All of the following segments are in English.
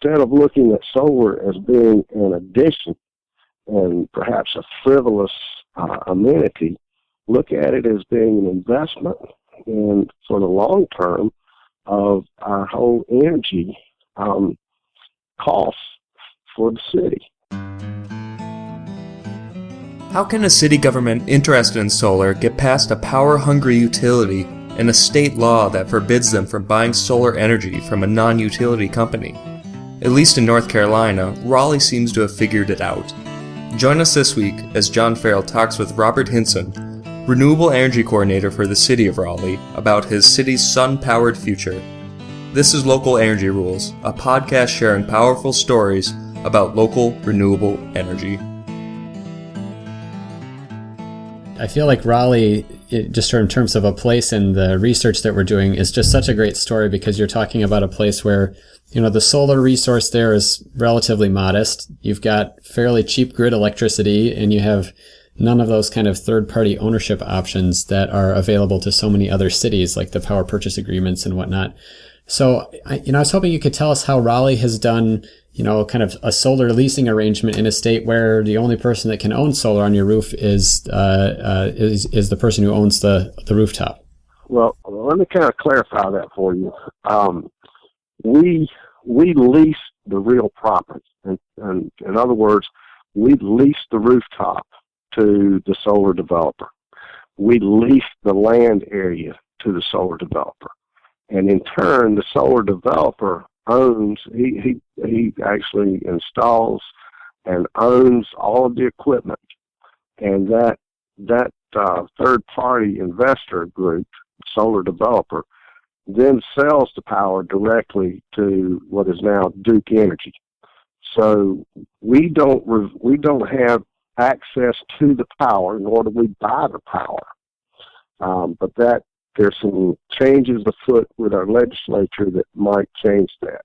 instead of looking at solar as being an addition and perhaps a frivolous amenity, look at it as being an investment in, for the long term, of our whole energy costs for the city. How can a city government interested in solar get past a power-hungry utility and a state law that forbids them from buying solar energy from a non-utility company? At least in North Carolina, Raleigh seems to have figured it out. Join us this week as John Farrell talks with Robert Hinson, Renewable Energy Coordinator for the City of Raleigh, about his city's sun-powered future. This is Local Energy Rules, a podcast sharing powerful stories about local renewable energy. I feel like Raleigh, just in terms of a place and the research that we're doing, is just such a great story because you're talking about a place where, the solar resource there is relatively modest. You've got fairly cheap grid electricity, and you have none of those kind of third-party ownership options that are available to so many other cities, like the power purchase agreements and whatnot. So, I was hoping you could tell us how Raleigh has done, kind of a solar leasing arrangement in a state where the only person that can own solar on your roof is the person who owns the rooftop. Well, let me kind of clarify that for you. We lease the real property, and in other words, we lease the rooftop to the solar developer. We lease the land area to the solar developer, and in turn, the solar developer owns. He actually installs and owns all of the equipment, and that third-party investor group, solar developer, then sells the power directly to what is now Duke Energy. So we don't have access to the power, nor do we buy the power. But there's some changes afoot with our legislature that might change that.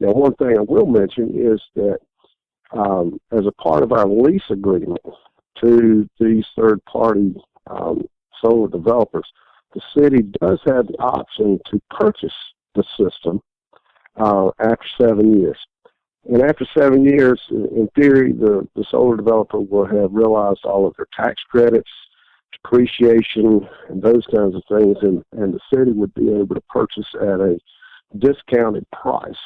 Now, one thing I will mention is that as a part of our lease agreement to these third-party solar developers, the city does have the option to purchase the system after 7 years. And after 7 years, in theory, the solar developer will have realized all of their tax credits, depreciation, and those kinds of things, and the city would be able to purchase at a discounted price.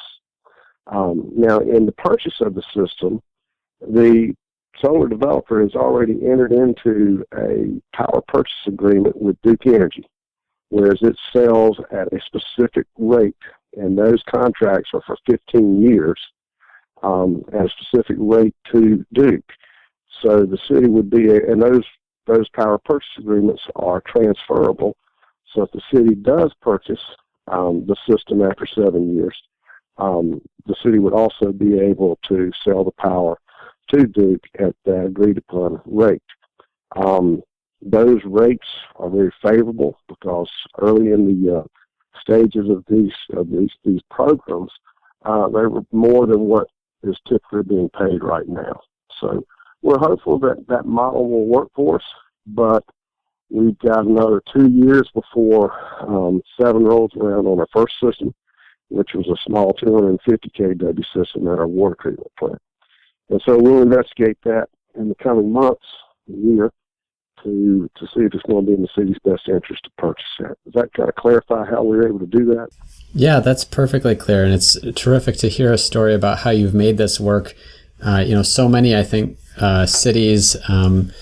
Now, in the purchase of the system, the solar developer has already entered into a power purchase agreement with Duke Energy, whereas it sells at a specific rate, and those contracts are for 15 years at a specific rate to Duke. So the city would be, and those power purchase agreements are transferable. So if the city does purchase the system after 7 years, the city would also be able to sell the power to Duke at the agreed upon rate. Those rates are very favorable because early in the stages of these programs, they were more than what is typically being paid right now. So we're hopeful that model will work for us, but we've got another 2 years before 7 rolls around on our first system, which was a small 250 kW system at our water treatment plant. And so we'll investigate that in the coming months, year, to see if it's going to be in the city's best interest to purchase that. Does that kind of clarify how we were able to do that? Yeah, that's perfectly clear, and it's terrific to hear a story about how you've made this work. So many, I think, cities and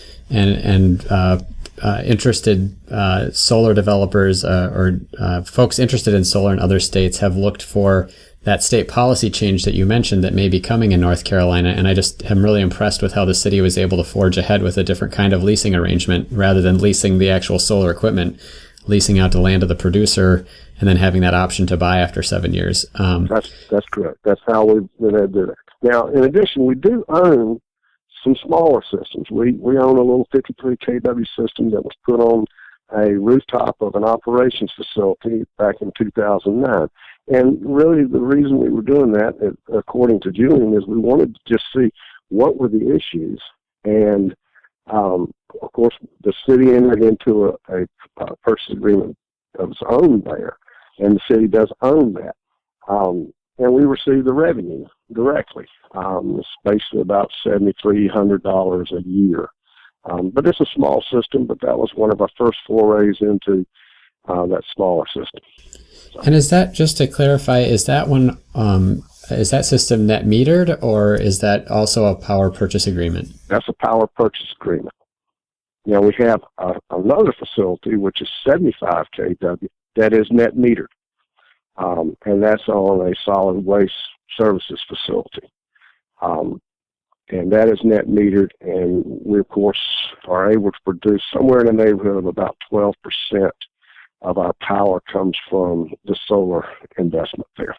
interested solar developers or folks interested in solar in other states have looked for that state policy change that you mentioned that may be coming in North Carolina. And I just am really impressed with how the city was able to forge ahead with a different kind of leasing arrangement rather than leasing the actual solar equipment, leasing out the land of the producer and then having that option to buy after 7 years. That's correct. That's how we've been able to do that. Now, in addition, we do own some smaller systems. We own a little 53 kW system that was put on a rooftop of an operations facility back in 2009. And really the reason we were doing that, according to Julian, is we wanted to just see what were the issues. And, of course, the city entered into a purchase agreement of its own there, and the city does own that. and we receive the revenue directly. It's basically about $7,300 a year. But it's a small system, but that was one of our first forays into that smaller system. And is that, just to clarify, is that one, is that system net metered, or is that also a power purchase agreement? That's a power purchase agreement. You know, we have another facility, which is 75 kW, that is net metered. And that's on a solid waste services facility. And that is net metered, and we, of course, are able to produce somewhere in the neighborhood of about 12% of our power comes from the solar investment there.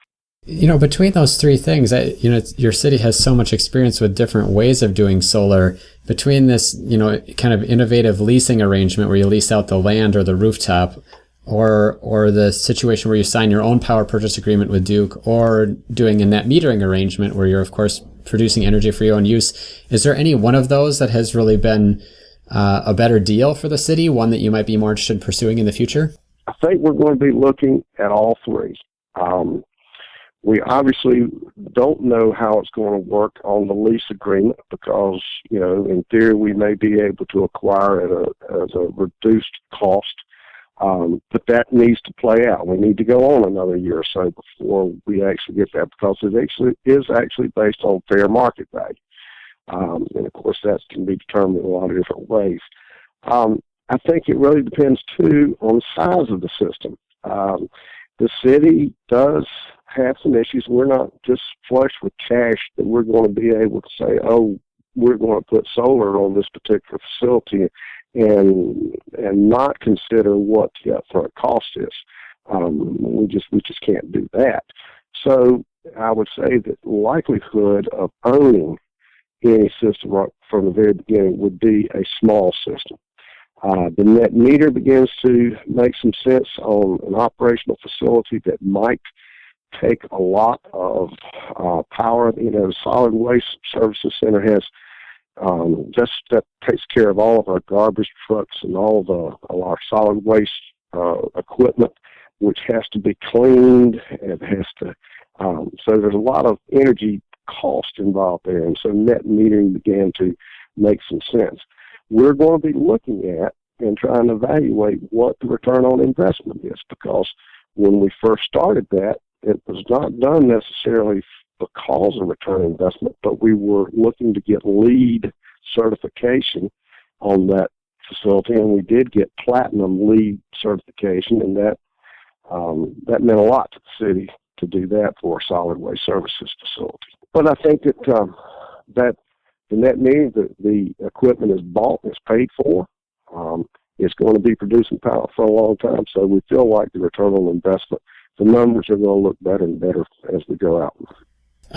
You know, between those three things, you know, your city has so much experience with different ways of doing solar. Between this, you know, kind of innovative leasing arrangement where you lease out the land or the rooftop, or the situation where you sign your own power purchase agreement with Duke, or doing a net metering arrangement where you're, of course, producing energy for your own use, is there any one of those that has really been a better deal for the city, one that you might be more interested in pursuing in the future? I think we're going to be looking at all three. We obviously don't know how it's going to work on the lease agreement because, you know, in theory we may be able to acquire at a reduced cost, but that needs to play out. We need to go on another year or so before we actually get that, because it is actually based on fair market value. And of course that can be determined in a lot of different ways. I think it really depends too on the size of the system. The city does have some issues. We're not just flush with cash that we're going to be able to say, oh, we're going to put solar on this particular facility and not consider what the upfront cost is. We just can't do that. So I would say that the likelihood of owning any system right from the very beginning would be a small system. The net meter begins to make some sense on an operational facility that might take a lot of power. You know, the Solid Waste Services Center has that takes care of all of our garbage trucks and all our solid waste equipment, which has to be cleaned. It has to. So there's a lot of energy cost involved there, and so net metering began to make some sense. We're going to be looking at and trying to evaluate what the return on investment is, because when we first started that, it was not done necessarily because of return on investment, but we were looking to get LEED certification on that facility, and we did get platinum LEED certification, and that meant a lot to the city to do that for a solid waste services facility. But I think that that the net metering, the equipment is bought, it's paid for. It's going to be producing power for a long time, so we feel like the return on investment, the numbers are going to look better and better as we go out.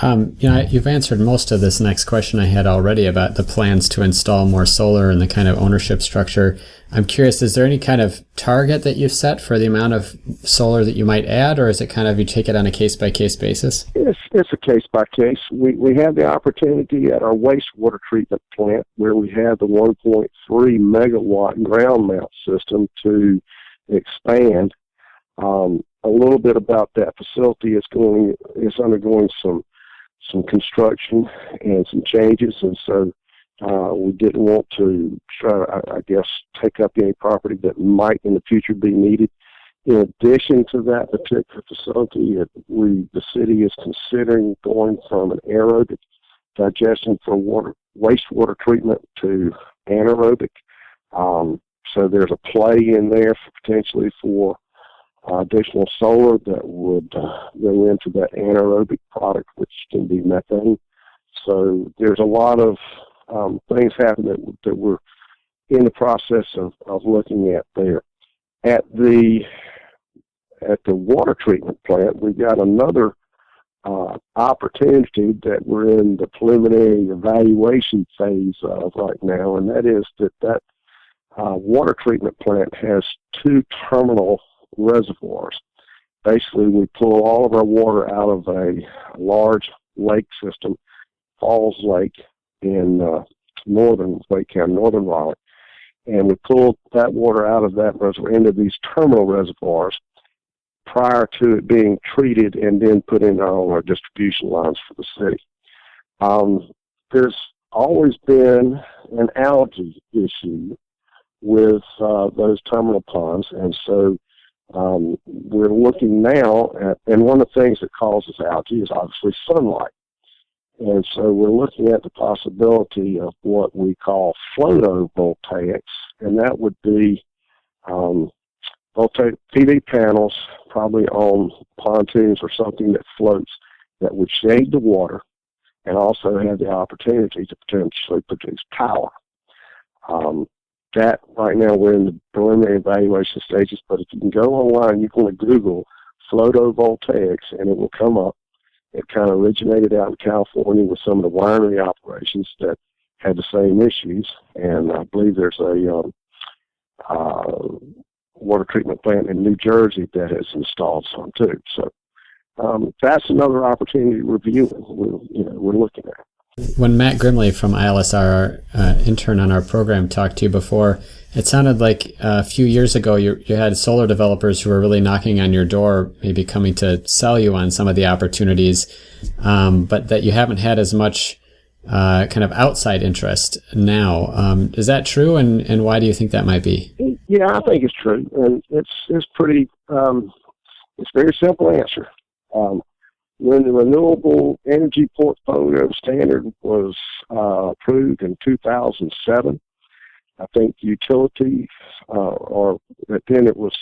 You know, you've answered most of this next question I had already about the plans to install more solar and the kind of ownership structure. I'm curious, is there any kind of target that you've set for the amount of solar that you might add, or is it kind of you take it on a case-by-case basis? It's a case-by-case. We have the opportunity at our wastewater treatment plant where we have the 1.3 megawatt ground mount system to expand. A little bit about that facility is undergoing some construction and some changes, and so we didn't want to try to, I guess, take up any property that might in the future be needed. In addition to that particular facility, the city is considering going from an aerobic digestion for wastewater treatment to anaerobic. So there's a play in there potentially for additional solar that would go into that anaerobic product, which can be methane. So there's a lot of things happening that we're in the process of looking at there. At the water treatment plant, we've got another opportunity that we're in the preliminary evaluation phase of right now, and that is that water treatment plant has two terminal reservoirs. Basically, we pull all of our water out of a large lake system, Falls Lake in northern Wake County, northern Raleigh, and we pull that water out of that reservoir into these terminal reservoirs. prior to it being treated and then put in on our distribution lines for the city. There's always been an algae issue with those terminal ponds, and so we're looking now at, and one of the things that causes algae is obviously sunlight. And so we're looking at the possibility of what we call photovoltaics, and that would be voltaic PV panels, probably on pontoons or something that floats, that would shade the water and also have the opportunity to potentially produce power. That right now we're in the preliminary evaluation stages, but if you can go online, you can Google photovoltaics and it will come up. It kind of originated out in California with some of the winery operations that had the same issues, and I believe there's a water treatment plant in New Jersey that has installed some too. So that's another opportunity we're viewing. We're looking at. When Matt Grimley from ILSR, our intern on our program, talked to you before, it sounded like a few years ago you had solar developers who were really knocking on your door, maybe coming to sell you on some of the opportunities, but that you haven't had as much kind of outside interest now. Is that true, and why do you think that might be? Yeah, I think it's true, and it's pretty it's a very simple answer. When the renewable energy portfolio standard was approved in 2007, I think utilities, or then it was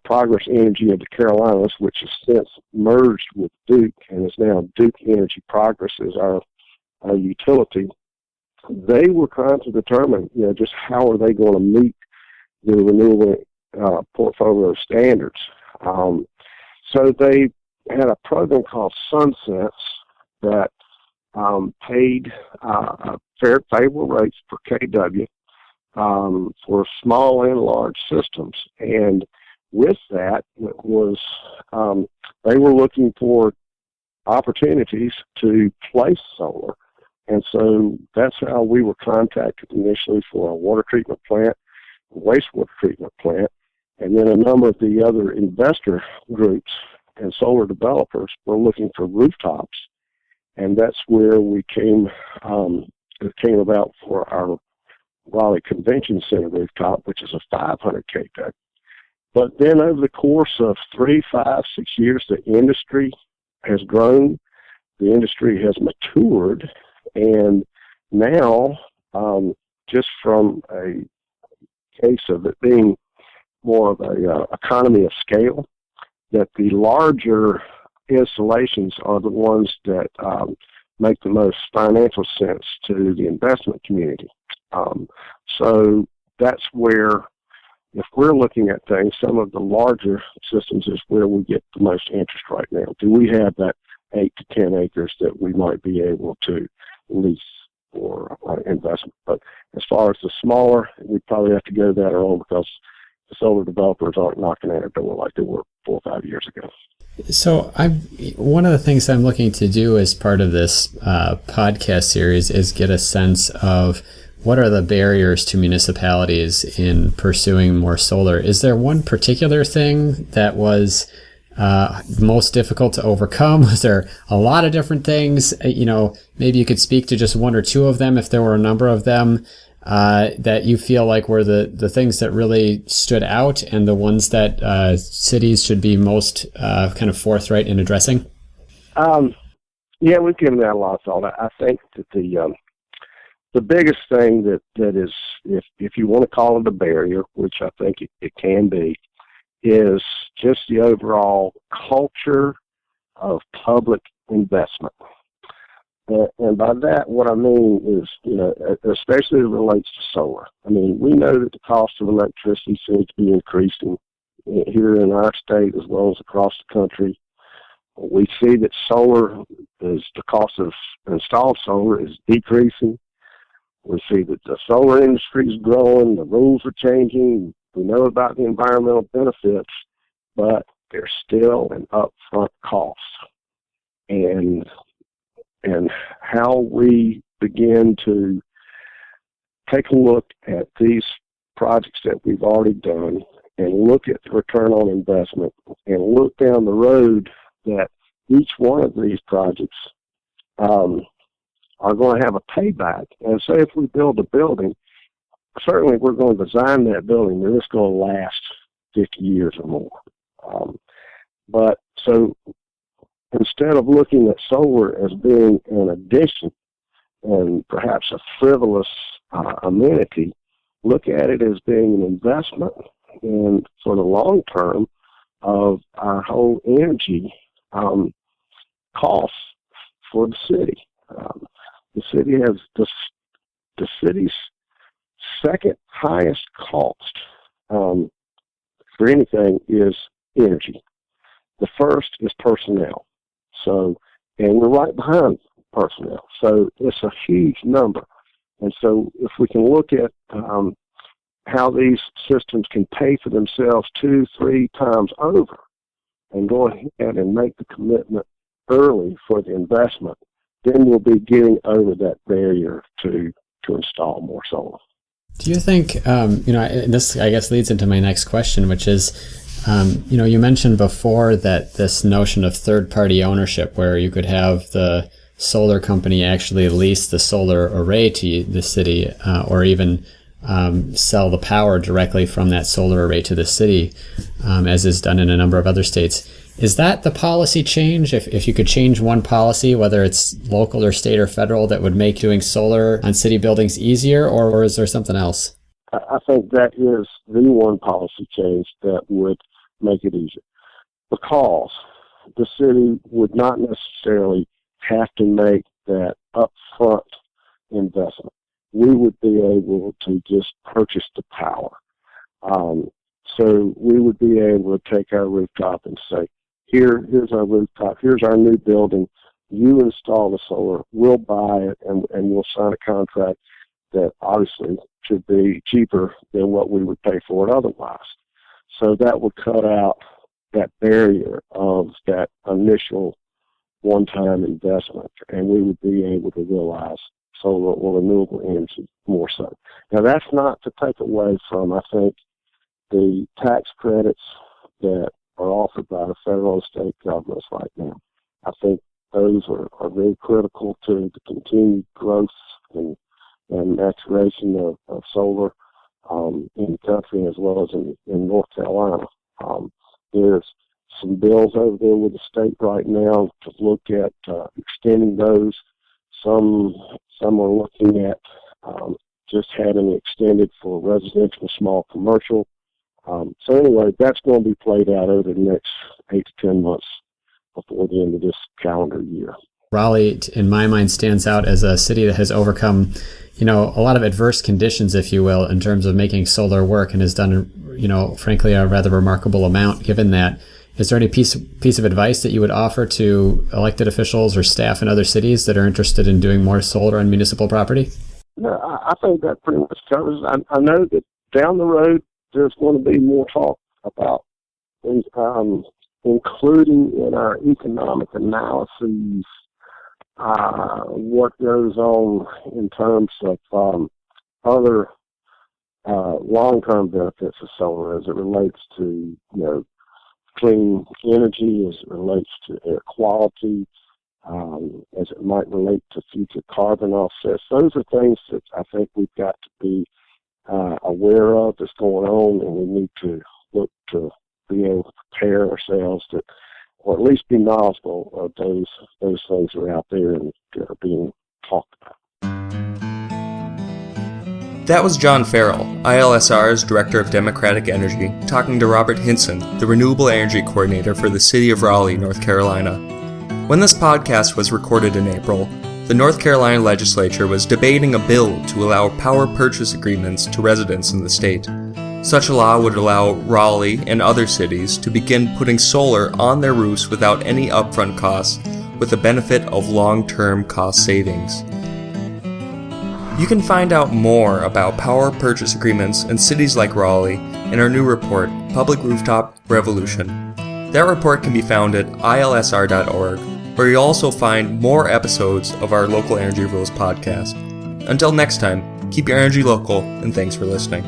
Progress Energy of the Carolinas, which has since merged with Duke and is now Duke Energy Progress is our utility. They were trying to determine, just how are they going to meet the renewable portfolio standards. So they had a program called Sunsets that paid favorable rates per kW for small and large systems. And with that, it was they were looking for opportunities to place solar. And so that's how we were contacted initially for a water treatment plant, a wastewater treatment plant, and then a number of the other investor groups and solar developers were looking for rooftops, and that's where we came. It came about for our Raleigh Convention Center rooftop, which is a 500 kW. But then over the course of 3, 5, 6 years, the industry has grown, the industry has matured, and now, just from a case of it being more of a economy of scale, that the larger installations are the ones that make the most financial sense to the investment community. So that's where, if we're looking at things, some of the larger systems is where we get the most interest right now. Do we have that 8 to 10 acres that we might be able to lease for investment? But as far as the smaller, we probably have to go that our own, because the solar developers aren't knocking at our door like they were 4 or 5 years ago. So one of the things I'm looking to do as part of this podcast series is get a sense of what are the barriers to municipalities in pursuing more solar. Is there one particular thing that was most difficult to overcome? Was there a lot of different things? Maybe you could speak to just one or two of them, if there were a number of them, that you feel like were the things that really stood out and the ones that cities should be most kind of forthright in addressing? Yeah, we've given that a lot of thought. I think that the biggest thing that is, if you want to call it a barrier, which I think it can be, is just the overall culture of public investment. And by that, what I mean is, especially as it relates to solar. I mean, we know that the cost of electricity seems to be increasing here in our state as well as across the country. We see that the cost of installed solar is decreasing. We see that the solar industry is growing, the rules are changing. We know about the environmental benefits, but there's still an upfront cost. And how we begin to take a look at these projects that we've already done and look at the return on investment and look down the road that each one of these projects are going to have a payback. And say if we build a building, certainly we're going to design that building that it's going to last 50 years or more. But so instead of looking at solar as being an addition and perhaps a frivolous amenity, look at it as being an investment in for the long term of our whole energy costs for the city. The city has the city's second highest cost for anything is energy. The first is personnel. So, and we're right behind personnel. So it's a huge number. And so if we can look at how these systems can pay for themselves 2-3 times over and go ahead and make the commitment early for the investment, then we'll be getting over that barrier to install more solar. Do you think, this I guess leads into my next question, which is, you mentioned before that this notion of third-party ownership, where you could have the solar company actually lease the solar array to the city, or even sell the power directly from that solar array to the city, as is done in a number of other states. Is that the policy change? If you could change one policy, whether it's local or state or federal, that would make doing solar on city buildings easier, or is there something else? I think that is the one policy change that would make it easier, because the city would not necessarily have to make that upfront investment. We would be able to just purchase the power. So we would be able to take our rooftop and say, here's our rooftop, here's our new building, you install the solar, we'll buy it, and we'll sign a contract that obviously should be cheaper than what we would pay for it otherwise. So that would cut out that barrier of that initial one-time investment, and we would be able to realize solar or renewable energy more so. Now, that's not to take away from, I think, the tax credits that are offered by the federal and state governments right now. I think those are very critical to the continued growth and maturation of solar in the country as well as in North Carolina. There's some bills over there with the state right now to look at extending those. Some are looking at just having it extended for residential, small commercial. So anyway, that's going to be played out over the next 8 to 10 months before the end of this calendar year. Raleigh, in my mind, stands out as a city that has overcome, a lot of adverse conditions, if you will, in terms of making solar work, and has done, frankly, a rather remarkable amount given that. Is there any piece of advice that you would offer to elected officials or staff in other cities that are interested in doing more solar on municipal property? No, I think that pretty much covers it. I know that down the road there's going to be more talk about including in our economic analyses what goes on in terms of other long-term benefits of solar as it relates to, clean energy, as it relates to air quality, as it might relate to future carbon offsets. Those are things that I think we've got to be aware of that's going on, and we need to look to be able to prepare ourselves to, or at least be knowledgeable of those things that are out there and that are being talked about. That was John Farrell, ILSR's Director of Democratic Energy, talking to Robert Hinson, the Renewable Energy Coordinator for the City of Raleigh, North Carolina. When this podcast was recorded in April, the North Carolina legislature was debating a bill to allow power purchase agreements to residents in the state. Such a law would allow Raleigh and other cities to begin putting solar on their roofs without any upfront costs, with the benefit of long-term cost savings. You can find out more about power purchase agreements in cities like Raleigh in our new report, Public Rooftop Revolution. That report can be found at ilsr.org, where you'll also find more episodes of our Local Energy Rules podcast. Until next time, keep your energy local, and thanks for listening.